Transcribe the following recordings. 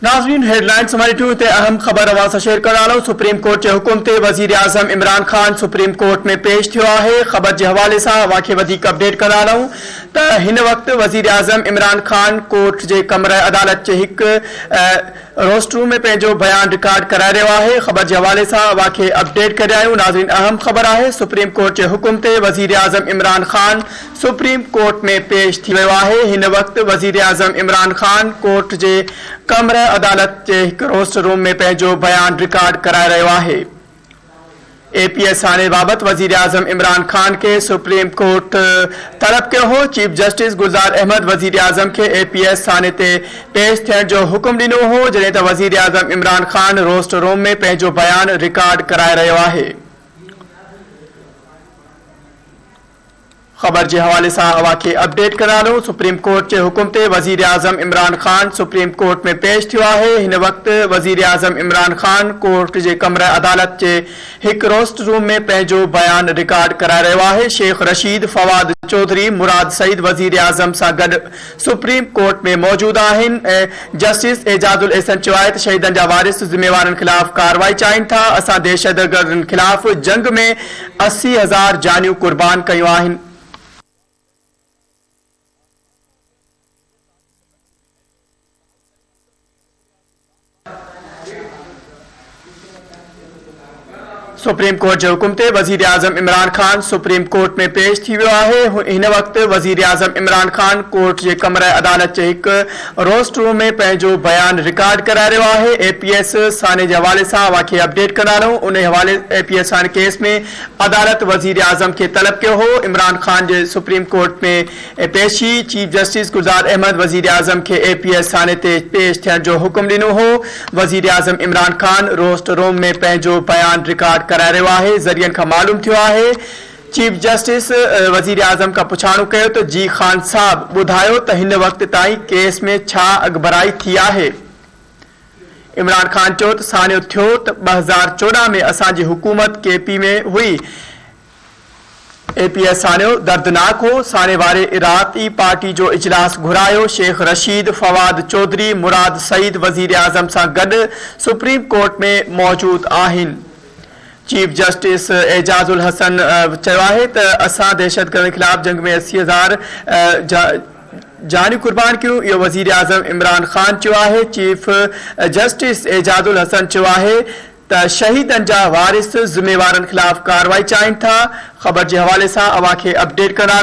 नाज़रीन हेडलाइंस हमारी ट्यूट अहम खबर अवां शेयर कर सुप्रीम कोर्ट के हुक्म ते वजीर आजम इमरान खान सुप्रीम कोर्ट में पेश थियो है। खबर के हवाले से अवां अपडेट कर इन वक्त वजीर आजम इमरान खान कोर्ट के कमरे अदालत के एक रोस्ट रूम में पैंजो बयान रिकॉर्ड कराए रहा है। खबर के हवाले से अवां अपडेट कर नाज़रीन अहम खबर है। सुप्रीम कोर्ट के हुक्म ते वजीर आजम इमरान खान सुप्रीम कोर्ट में पेश थी वियो है। इन वक्त वजीर आजम इमरान खान कोर्ट के कमरे अदालत के एक रोस्ट रूम में पैंजो बयान रिकॉर्ड कराए रहा है। एपीएस थाने बाबत वजीर आजम इमरान खान के सुप्रीम कोर्ट तलब कयो हो। चीफ जस्टिस गुलजार अहमद वजीर आजम के एपीएस थाने ते पेश थियण जो हुक्म दिनो हो, जडे त वजीर आजम इमरान खान रोस्ट रूम में पैंजो बयान रिकॉर्ड कराए रहा है। खबर के हवाले से अवां अपडेट करानो सुप्रीम कोर्ट के हुक्म ते वजीर आजम इमरान खान सुप्रीम कोर्ट में पेश थिया है। इन वक्त वजीर आजम इमरान खान कोर्ट के कमरे अदालत के एक रोस्ट रूम में पैंजो बयान रिकॉर्ड करा रहा है। शेख रशीद फवाद चौधरी मुराद सईद वजीर आजम से गड सुप्रीम कोर्ट में मौजूद आहिन। जस्टिस एजाजुल एहसन चवाए शहीदन जा वारिस जिम्मेवारन खिलाफ कार्रवाई चाहिए था। असा दहशतगर्दन खिलाफ जंग में 80,000 जानियूं कुर्बान कयूं आहिन। सुप्रीम कोर्ट के हुक्म ते वजीर आजम इमरान खान सुप्रीम कोर्ट में पेश थी वियो है। इन वक्त वजीर आजम इमरान खान कोर्ट के कमरे अदालत के एक रोस्ट रूम में पैंजो बयान रिकॉर्ड करा रहा है। एपीएस थाने के हवाले से अवां अपडेट करानो उन हवाले एपीएस थाने केस में अदालत वजीर आजम के तलब कयो हो। इमरान खान के सुप्रीम कोर्ट में पेशी चीफ जस्टिस गुलजार अहमद वजीर आजम के एपीएस थाने ते पेश थियण जो हुक्म दिनो हो। वजीर आजम इमरान खान रोस्ट रूम में पैंजो बयान रिकॉर्ड करा रहा है। जरियन का मालूम थियो है। चीफ जस्टिस वजीर आजम का पुछाणो कयो तो जी खान साहब बुधायो तो इन वक्त ताई केस में छा अगबराई थी है। इमरान खान चो तो सानियो थियो तो 2014 में असांजी हुकूमत केपी में हुई। एपीएस सानियो दर्दनाक हो। साने वारे इराती पार्टी जो इजलास घुरायो। शेख रशीद फवाद चौधरी मुराद सईद वजीर आजम से गड सुप्रीम कोर्ट में मौजूद आहिन। चीफ जस्टिस एजाजुल हसन है तो असा दहशतगर्द खिलाफ जंग में 80,000 जानी कुर्बान क्यों यो वजीर आजम इमरान खान है। चीफ जस्टिस एजाजुल हसन है तो शहीदन जा वारिस जिम्मेवारन खिलाफ कार्रवाई चाहिए था। खबर के हवाले से अवां अपडेट करा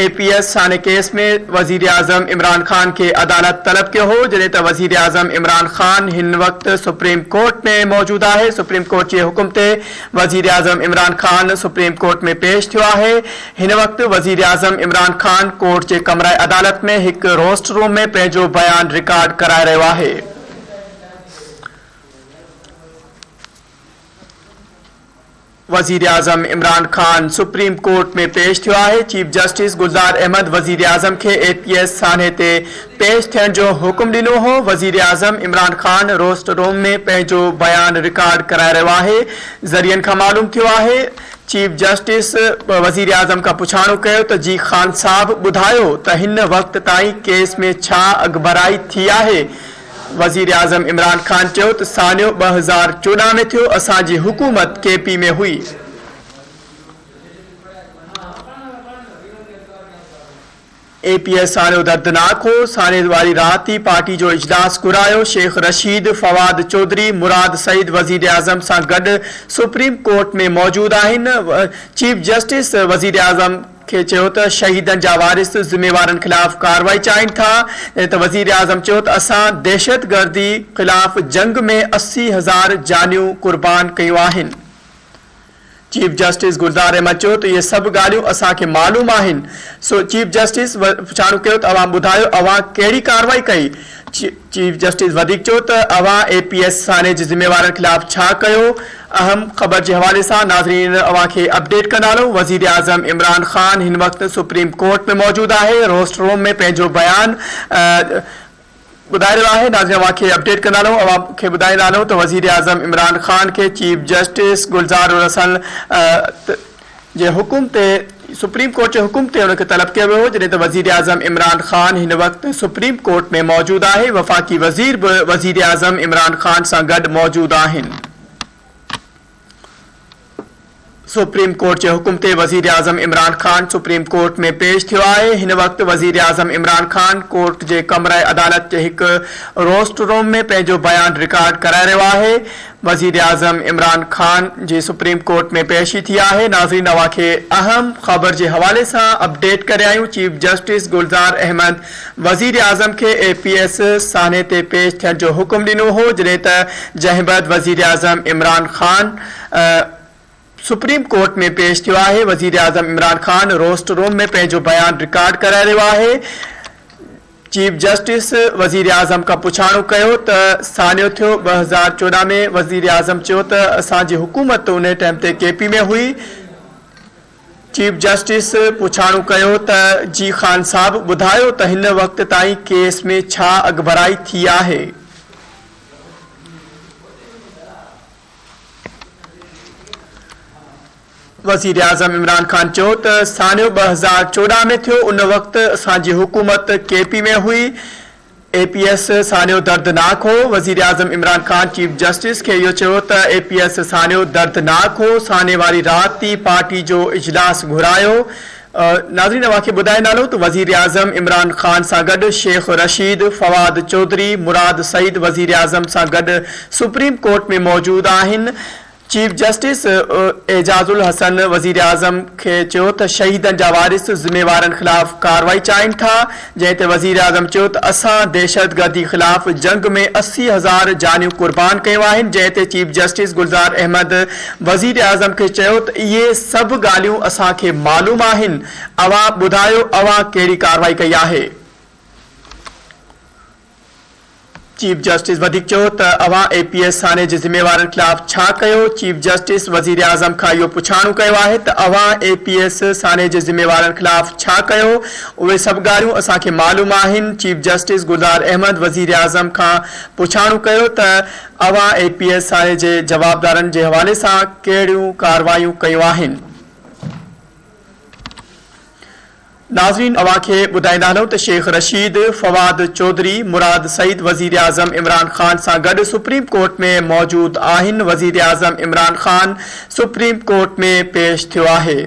एपीएस थाने केस में वजीर आजम इमरान खान के अदालत तलब के हो, जडे त वजीर आजम इमरान खान इन वक्त सुप्रीम कोर्ट में मौजूद है। सुप्रीम कोर्ट के हुक्म ते वजीर आजम इमरान खान सुप्रीम कोर्ट में पेश थियो है। इन वक्त वजीर आजम इमरान खान कोर्ट के कमरे अदालत में एक रोस्ट रूम में पैंजो बयान रिकॉर्ड कराए रहा है। वजीर आजम इमरान खान सुप्रीम कोर्ट में पेश थियो है। चीफ जस्टिस गुलजार अहमद वजीर आजम के एपीएस थाने ते पेश थियण जो हुक्म दिनो हो। वजीर आजम इमरान खान रोस्ट रूम में पैंजो बयान रिकॉर्ड कराए रहा है। जरियन का मालूम थियो है। चीफ जस्टिस वजीर आजम का पुछाणो कयो तो जी खान साहब बुधायो तो इन वक्त ताई केस में छा अगबराई थी है। वजीर आजम इमरान खान चो तो सानियो 2014 में थियो असांजी हुकूमत केपी में हुई। एपीएस सानियो दर्दनाक हो। साने वाली राती पार्टी जो इजलास घुरायो। शेख रशीद फवाद चौधरी मुराद सईद वजीर आजम से गड सुप्रीम कोर्ट में मौजूद आहिन। चीफ जस्टिस वजीर आजम के चयो तो शहीदन जा वारिस जिम्मेवारन खिलाफ कार्रवाई चाहिए था। तो वजीर आजम चयो तो असा दहशतगर्दी खिलाफ जंग में 80,000 जानियूं कुर्बान कयूं आहिन। चीफ जस्टिस गुलजार अहमद चयो तो ये सब गालियों असा के मालूम आहिन। सो चीफ जस्टिस पुछाणो कयो तो अवां बुधायो अवां केड़ी कार्रवाई कई। चीफ जस्टिस वधीक चयो तो अवां एपीएस थाने जे जिम्मेवारन खिलाफ छा कयो। अहम खबर के हवाले से नाज़रीन अवां अपडेट कंदालो। वजीर आजम इमरान खान इन वक्त सुप्रीम कोर्ट में मौजूद है। रोस्ट रूम में पैंजो बयान बुधाए रहा है। नाज़रीन अवां अपडेट कंदालो। अवां बुधाए लालो तो वजीर आजम इमरान खान के चीफ जस्टिस गुलजार हसन जे हुकुम ते सुप्रीम कोर्ट जे हुकुम ते उनखे तलब किया वियो हो, जॾहिं त वज़ीर आज़म इमरान ख़ान हिन वक़्तु सुप्रीम कोर्ट में मौजूदु आहे। वफ़ाक़ी वज़ीर बि वज़ीर आज़म इमरान ख़ान सां गॾु मौजूदु आहिनि। सुप्रीम कोर्ट जे हुकुम ते वज़ीर आज़म इमरान ख़ान सुप्रीम कोर्ट में पेश थियो आहे। हिन वक़्तु वज़ीर आज़म इमरान ख़ान कोर्ट जे कमरे अदालत जे हिकु रोस्ट रूम में पंहिंजो बयान रिकॉर्ड कराए रहियो आहे। वज़ीर आज़म इमरान ख़ान जी सुप्रीम कोर्ट में पेशी थी आहे। नाज़रीन, अव्हां खे अहम ख़बर जे हवाले सां अपडेट करे आहियूं। चीफ जस्टिस गुलज़ार अहमद वज़ीर आज़म खे APS साने ते पेश थियण जो हुकुम ॾिनो हो, जॾहिं त जंहिं बैदि वज़ीर आज़म इमरान ख़ान सुप्रीम कोर्ट में पेश थियो आहे। वज़ीर आज़म इमरान ख़ान रोस्ट रूम में पंहिंजो बयान रिकॉर्ड कराए रहियो आहे। चीफ जस्टिस वज़ीर आज़म खां पुछाणो कयो त सानियो थियो 2014 में। वज़ीर आज़म चयो त असांजी हुकूमत उन टाइम ते KP में हुई। चीफ जस्टिस पुछाणो कयो त जी ख़ान साहब ॿुधायो त हिन वक़्त ताईं केस में छा अॻभराई थी आहे। वज़ीर आज़म इमरान ख़ान चयो त सानियो 2014 में थियो, उन वक़्तु असांजी हुकूमत KP में हुई। APS सानियो दर्दनाक हो। वज़ीर आज़म इमरान ख़ान चीफ जस्टिस खे इहो चयो त APS सानियो दर्दनाक हो। साने वारी राति ई पार्टी जो इजलास घुरायो। नाज़रीन, अव्हां खे ॿुधाए नालो त वज़ीर आज़म इमरान ख़ान सां गॾु शेख रशीद, फवाद चौधरी, मुराद सईद वज़ीर आज़म सां गॾु सुप्रीम कोर्ट में मौजूदु आहिनि। चीफ जस्टिस एजाजुल हसन वज़ीर आज़म खे चयो त शहीदनि जा वारिस ज़िम्मेवारनि ख़िलाफ़ कार्रवाई चाहिनि था, जंहिं ते वज़ीर आज़म चयो त असां दहशतगर्दी ख़िलाफ़ जंग में 80,000 जानियूं क़ुर्बान कयूं आहिनि। जंहिं ते चीफ जस्टिस गुलज़ार अहमद वज़ीर आज़म खे चयो त इहे सभु ॻाल्हियूं असांखे मालूम आहिनि, अव्हां ॿुधायो अव्हां कहिड़ी कार्रवाई कई आहे। चीफ जस्टिस वधीक चयो त अव्हां APS साने जे ज़िम्मेवारनि ख़िलाफ़ छा कयो। चीफ जस्टिस वज़ीर आज़म खां इहो पुछाणो कयो आहे त अव्हां APS साने जे ज़िम्मेवारनि ख़िलाफ़ छा कयो। उहे सभु ॻाल्हियूं असांखे मालूम आहिनि। चीफ जस्टिस गुलज़ार अहमद वज़ीर आज़म खां पुछाणो कयो त अव्हां APS साने जे जवाबदारनि जे हवाले सां कहिड़ियूं कार्रवायूं कयूं आहिनि। नाज़रीन, अव्हां खे ॿुधाईंदा हलूं त शेख रशीद, फवाद चौधरी, मुराद सईद वज़ीर आज़म इमरान ख़ान सां गॾु सुप्रीम कोर्ट में मौजूदु आहिनि। वज़ीर आज़म इमरान ख़ान सुप्रीम कोर्ट में पेश थियो आहे।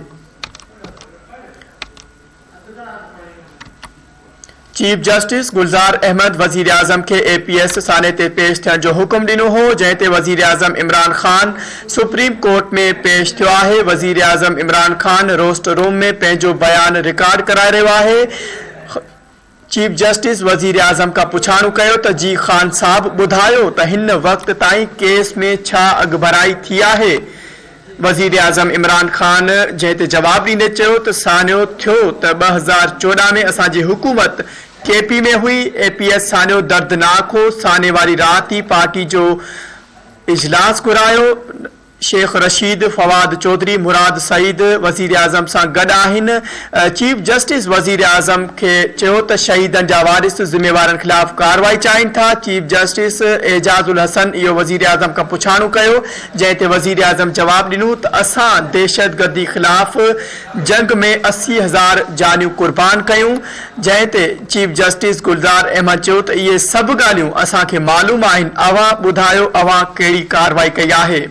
चीफ जस्टिस गुलज़ार अहमद वज़ीर आज़म खे APS साने ते पेश थियण जो हुकुम ॾिनो हो, जंहिं ते वज़ीर आज़म इमरान ख़ान सुप्रीम कोर्ट में पेश थियो आहे। वज़ीर आज़म इमरान ख़ान रोस्ट रूम में पंहिंजो बयान रिकॉर्ड कराए रहियो आहे। चीफ जस्टिस वज़ीर आज़म खां पुछाणो कयो त जी ख़ान साहब ॿुधायो त हिन वक़्त ताईं केस में छा अॻभराई थी आहे। वज़ीर आज़म इमरान ख़ान जंहिं ते जवाब ॾींदे चयो त सानियो थियो त 2014 में असांजी हुकूमत KP में हुई। APS सानियो दर्दनाक हो। साने वारी राति ई पार्टी जो इजलास घुरायो। शेख रशीद, फवाद चौधरी, मुराद सईद वज़ीर आज़म सां गॾु आहिनि। चीफ जस्टिस वज़ीर आज़म खे चयो त शहीदनि जा वारिस ज़िम्मेवारनि ख़िलाफ़ कार्रवाई चाहिनि था। चीफ जस्टिस एजाजुल हसन इहो वज़ीर आज़म खां पुछाणो कयो, जंहिं ते वज़ीर आज़म जवाब ॾिनो त असां दहशतगर्दी ख़िलाफ़ जंग में 80,000 जानियूं क़ुर्बान कयूं। जंहिं ते चीफ जस्टिस गुलज़ार अहमद चयो त इहे सभु ॻाल्हियूं असांखे मालूम आहिनि, अव्हां ॿुधायो अव्हां कहिड़ी कार्रवाई कई आहे।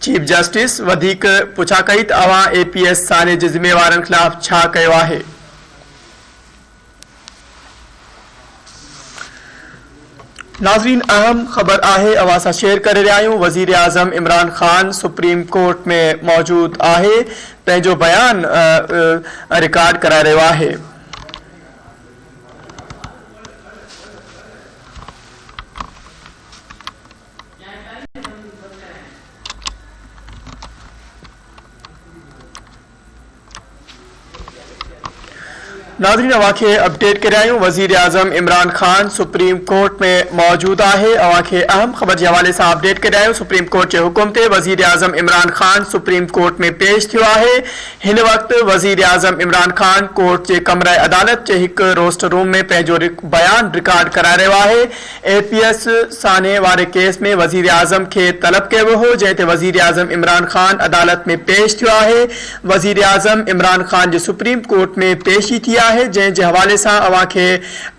चीफ जस्टिस वधीक पुछा कई त अव्हां APS साने जे ज़िम्मेवारनि ख़िलाफ़ छा कयो आहे। नाज़रीन, अहम ख़बर आहे अव्हां सां शेयर करे रहिया आहियूं। वज़ीर आज़म इमरान ख़ान सुप्रीम कोर्ट में मौजूदु आहे, पंहिंजो बयान रिकॉर्ड कराए रहियो आहे। नाज़रीन अवांखे अपडेट करायूं वज़ीर आज़म इमरान खान सुप्रीम कोर्ट में मौजूद है। अवांखे अहम खबर के हवाले से अपडेट करायूं सुप्रीम कोर्ट के हुक्म ते वज़ीर आज़म इमरान खान सुप्रीम कोर्ट में पेश थियो है। इन वक्त वज़ीर आज़म इमरान खान कोर्ट के कमरा अदालत के एक रोस्टर रूम में पैंजो बयान रिकॉर्ड करा रहा है। APS साने वाले केस में वज़ीर आज़म के तलब किया हो जैसे वज़ीर आज़म इमरान खान अदालत में पेश थियो है। वज़ीर आज़म इमरान खान जो सुप्रीम कोर्ट में पेशी थी है जैसे हवाले से अवांखे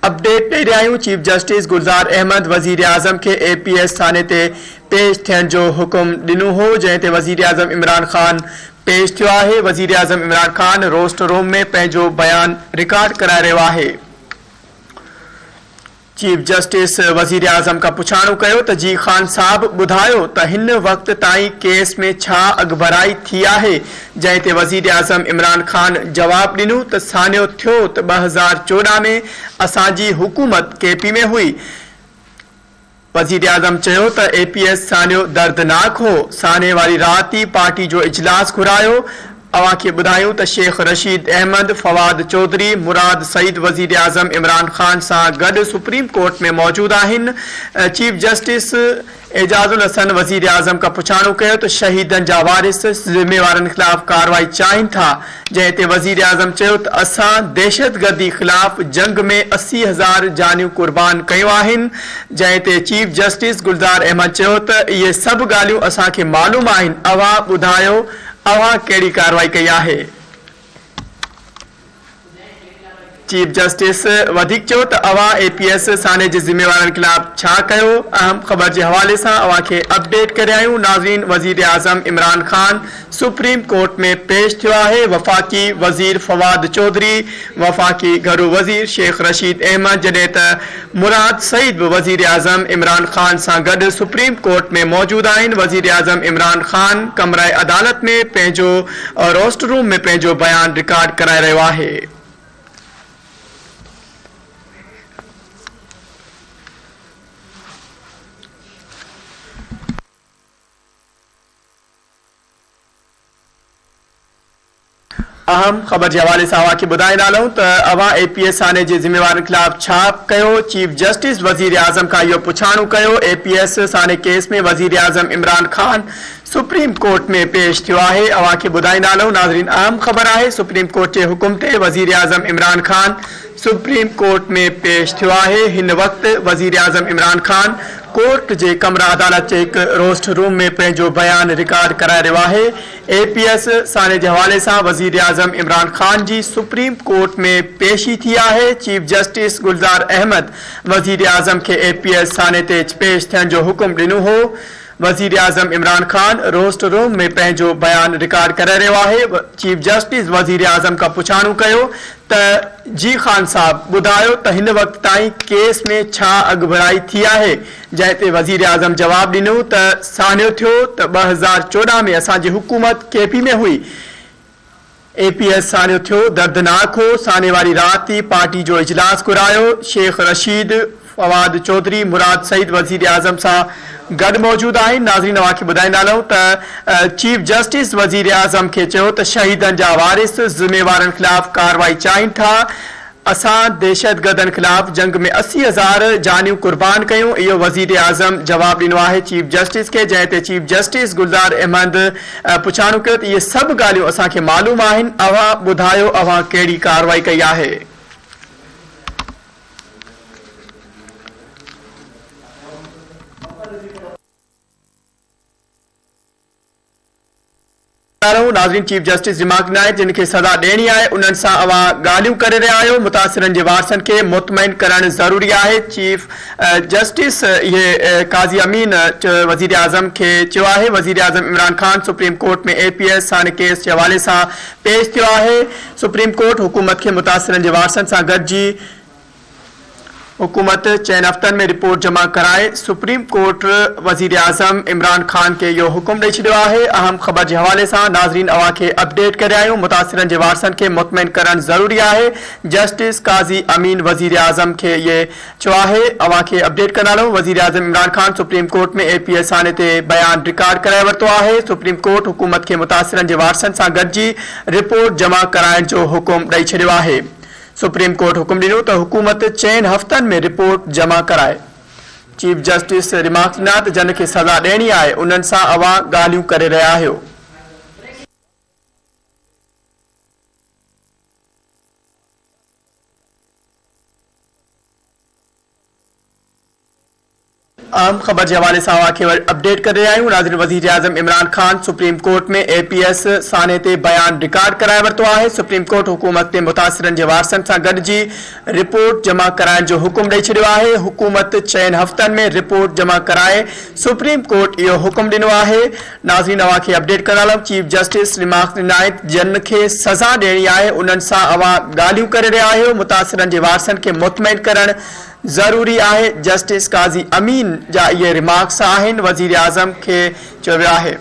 अपडेट दे रहा हूँ। चीफ जस्टिस गुलजार अहमद वज़ीर आज़म के APS थाने ते पेश थियण जो हुक्म दिनो हो जैसे वज़ीर आज़म इमरान खान पेश थियो है। वज़ीर आज़म इमरान खान रोस्टर रूम में पैंजो बयान रिकॉर्ड करा रहा है। चीफ जस्टिस वज़ीर आज़म का पुछाणो कयो त जी खान साहब ॿुधायो त हिन वक्त ताईं केस में छा अगभराई थी है जैसे वज़ीर आज़म इमरान खान जवाब दिनो त सानियो थियो त 2014 में असांजी हुकूमत KP में हुई। वज़ीर आज़म चयो त APS सानियो दर्दनाक हो। साने वाली रात ही पार्टी जो इजलास घुरायो। अवांखे ॿुधायूं त शेख रशीद अहमद फवाद चौधरी मुराद सईद वज़ीर आज़म इमरान खान सां गॾु सुप्रीम कोर्ट में मौजूद आहिनि। चीफ जस्टिस एजाजुल हसन वज़ीर आज़म का पुछाणो कयो त शहीदन जा वारिस ज़िम्मेवारनि खिलाफ़ कार्रवाई चाहिनि था जैसे वज़ीर आज़म चयो त असां दहशतगर्दी खिलाफ़ जंग में 80,000 जानियूं कुर्बान कयूं आहिनि। जैसे चीफ जस्टिस गुलजार अहमद चयो त इहे सभु ॻाल्हियूं असांखे मालूम आहिनि। अवां ॿुधायो अवां कहिड़ी कार्रवाई कई है। चीफ जस्टिस वधिक चयो त अवां APS साने जे ज़िम्मेवारनि खिलाफ़ छा कयो। अहम खबर के हवाले से अवांखे अपडेट करे आहियूं। नाज़रीन वज़ीर आज़म इमरान खान सुप्रीम कोर्ट में पेश थियो है। वफ़ाकी वज़ीर फवाद चौधरी वफ़ाकी घरू वज़ीर शेख रशीद अहमद जॾहिं त मुराद सईद वज़ीर आज़म इमरान खान सां गॾु सुप्रीम कोर्ट में मौजूद आहिनि। वज़ीर आज़म इमरान खान कमरा अदालत में पैंजो रोस्ट रूम में पैंजो बयान रिकॉर्ड कराए रहियो है। अहम खबर के हवाले से अवांखे ॿुधाए डालूं त अवां APS साने जे ज़िम्मेवारनि खिलाफ़ छा कयो। चीफ जस्टिस वज़ीर आज़म का इहो पुछाणो कयो। APS साने केस में वज़ीर आज़म इमरान खान सुप्रीम कोर्ट में पेश थियो है। अवांखे ॿुधाए डालूं। नाज़रीन अहम खबर है सुप्रीम कोर्ट के हुक्म ते वज़ीर आज़म इमरान खान सुप्रीम कोर्ट में पेश थियो है। इन वक्त वज़ीर आज़म इमरान खान कोर्ट के कमरा अदालत के एक रोस्ट रूम में पैंजो बयान रिकॉर्ड कराए रहा है। APS साने के हवाले से वज़ीर आज़म इमरान खान जी सुप्रीम कोर्ट में पेशी थी है। चीफ जस्टिस गुलजार अहमद वज़ीर आज़म के APS साने ते पेश थियण जो हुक्म दिनो हो। वज़ीर आज़म इमरान खान रोस्ट रूम में पैंजो बयान रिकॉर्ड करे रहा है। चीफ जस्टिस वज़ीर आज़म का पुछाणो कयो त जी खान साहब ॿुधायो त हिन वक्त ताईं केस में छा अगभराई थी है जैसे वज़ीर आज़म जवाब दिनो त सानियो थियो त 2014 में असांजी हुकूमत KP में हुई। APS सानियो थियो दर्दनाक हो। साने वाली रात ही पार्टी जो इजलास घुरायो। शेख रशीद फवाद चौधरी मुराद सईद वज़ीर आज़म सां गॾु मौजूद आहिनि। नाज़रीन अवांखे ॿुधाए डालूं त चीफ जस्टिस वज़ीर आज़म के चयो त शहीदन जा वारिस ज़िम्मेवारनि खिलाफ़ कार्रवाई चाहिनि था। असां दहशतगर्दनि खिलाफ़ जंग में 80,000 जानियूं कुर्बान कयूं। इहो वज़ीर आज़म जवाब दिनो है चीफ जस्टिस के जैसे चीफ जस्टिस गुलजार अहमद पुछाणो कयो त इहे सभु ॻाल्हियूं असांखे मालूम आहिनि। अवां ॿुधायो अवां कहिड़ी कार्रवाई कई है। नाज़रीन चीफ जस्टिस रिमार्क ॾिना जिनके सज़ा ॾियणी है उन्हनि सां अवां ॻाल्हियूं करे रहिया आहियो। मुतासिरनि जे वारसनि खे मुतमइन करणु ज़रूरी है। चीफ जस्टिस ये काज़ी अमीन वज़ीर आज़म के चयो है। वज़ीर आज़म इमरान खान सुप्रीम कोर्ट में APS साने केस के हवाले से पेश थियो है। सुप्रीम कोर्ट हुकूमत के मुतासिरनि जे वारसनि सां गॾिजी हुकूमत चइनि हफ़्तनि में रिपोर्ट जमा कराए सुप्रीम कोर्ट वज़ीर आज़म इमरान खान के इहो हुकुम ॾेई छॾियो आहे। अहम ख़बर के हवाले से नाज़रीन अवांखे अपडेट करे आहियूं। मुतासिरनि जे वारसनि खे मुतमइन करणु ज़रूरी है। जस्टिस काज़ी अमीन वज़ीर आज़म के ये चयो आहे। अवांखे अपडेट कंदा रहूं। वज़ीर आज़म इमरान खान सुप्रीम कोर्ट में APS साने ते बयान रिकॉर्ड कराए वरितो आहे। सुप्रीम कोर्ट हुकूमत के मुतासिरनि जे वारसनि सां गॾिजी रिपोर्ट जमा कराइण जो हुकुम ॾेई छॾियो आहे। सुप्रीम कोर्ट हुकुम ॾिनो त हुकूमत 4 हफ़्तनि में रिपोर्ट जमा कराए। चीफ जस्टिस रिमार्क ॾिना त जन खे सज़ा ॾियणी आहे, उन्हनि सां अवां ॻाल्हियूं करे रहिया आहियो। आम ख़बर के हवाले से अपडेट कर रहे आहियूं। नाज़रीन, वज़ीर आज़म इमरान खान सुप्रीम कोर्ट में APS साने ते बयान रिकॉर्ड कराए वरितो आहे। सुप्रीम कोर्ट हुकूमत ते मुतासिरनि जे वारसनि सां गॾिजी रिपोर्ट जमा कराइण जो हुकुम ॾेई छॾियो आहे। हुकूमत 4 हफ़्तनि में रिपोर्ट जमा कराए सुप्रीम कोर्ट इहो हुकुम ॾिनो आहे। नाज़रीन, अवांखे अपडेट कंदा हलूं। चीफ जस्टिस रिमार्क ॾिना जन खे सज़ा ॾियणी आहे, उन्हनि सां अवां ॻाल्हियूं करे रहिया आहियो। मुतासिरनि जे वारसनि खे मुतमइन करणु ज़रूरी आहे। जस्टिस काज़ी अमीन जा ये रिमार्क्स आहिनि। वज़ीर आज़म के चयो वियो आहे।